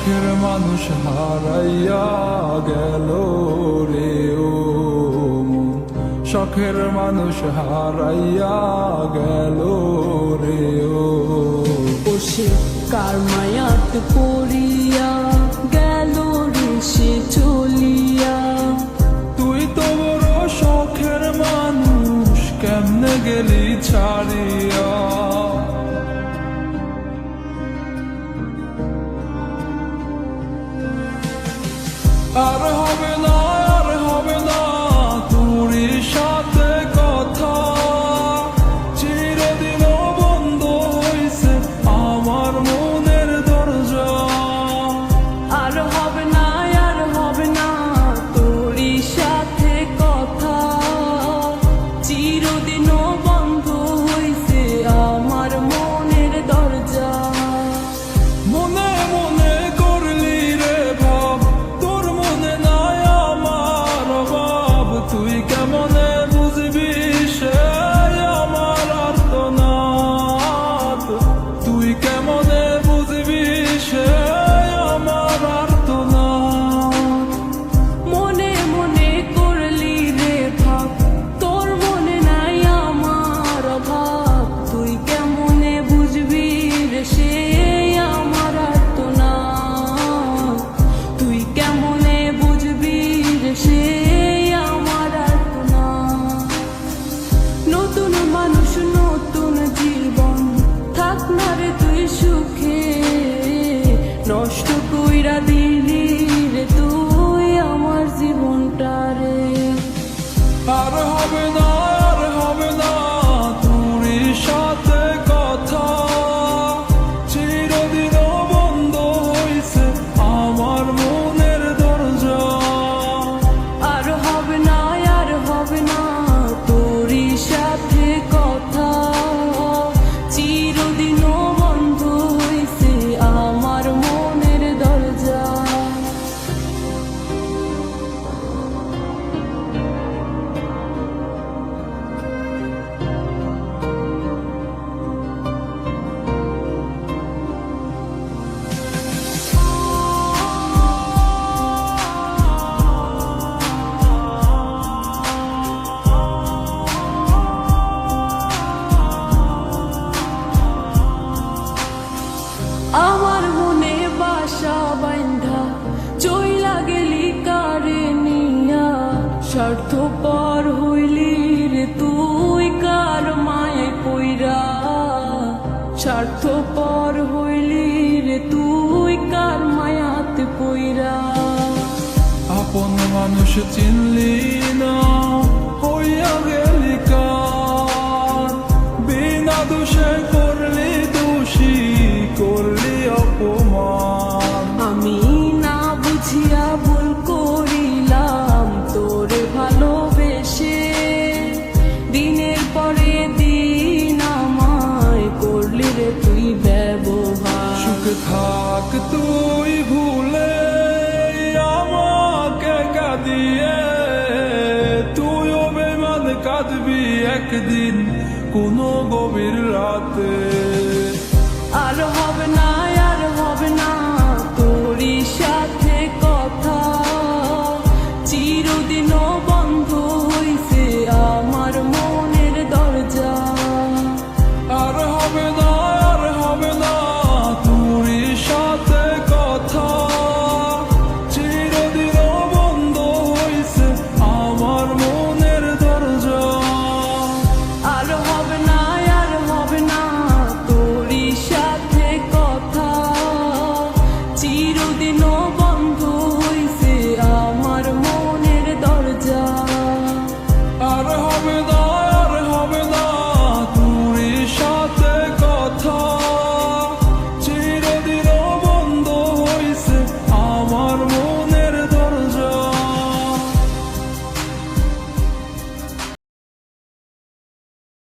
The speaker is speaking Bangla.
শখের মানুষ হারাইয়া গেল রে ও মন, শখের মানুষ হারাইয়া গেল রে ও। সে কার মায়াত পড়িয়া গেল রে সে চলিয়া। তুই তো বড় শখের মানুষ, কেমনে গেলি ছাড়িয়া। আর হবে না, আর হবে না তোর সাথে কথা, চিরদিন বন্ধ হইছে আমার মনের দরজা। আর হবে না, আর হবে না তোর সাথে কথা, চিরদিনও বন্ধ হইছে আমার মনের দরজা। মনে মনে করলি রে ভাব, তোর মনে নাই আমার অভাব। তুই কেমনে বুঝবি সে আমার আর্তনাদ, তুই কেমনে বুঝবি সে আমার আর্তনাদ। মনে মনে করলি রে ভাব, তোর মনে নাই আমার অভাব। তুই কেমনে বুঝবি রে সে আমার আর্তনাদ, তুই কেমনে বুঝবি রে সে আমার আর্তনাদ। নতুন মানুষ নতুন জীবন, থাক না রে তুই সুখে, নষ্ট কইরা দিলি রে তুই আমার জীবনটা রে। আর হবে না, আর হবে না তোর সাথে কথা, চিরদিন বন্ধ হইছে আমার মনের দরজা। আর হবে না, আর হবে না তোর সাথে কথা, চিরদিনও বন্ধ হইছে আমার মনের দরজা। আমার মনে বাসা বাইন্ধা চইলা গেলি কারে নিয়া, স্বার্থপর হইলি রে তুই কার মায়ে পইরা। স্বার্থপর হইলি রে তুই কার মায়াতে পইরা। আপন মানুষ চিনলি না, হইয়া গেলি কার। বিনা দোষে করলি দোষী, করলি অপমান। আমি না বুঝিয়া ভুল করিলাম তোরে ভালোবেসে, দিনের পরে দিন আমায় করলি রে তুই ব্যবহার। সুখে থাক তুই ভুলে আমাকে কাঁদিয়ে, তুইও বেমান কাঁদবি একদিন কোনো গভীর রাতে।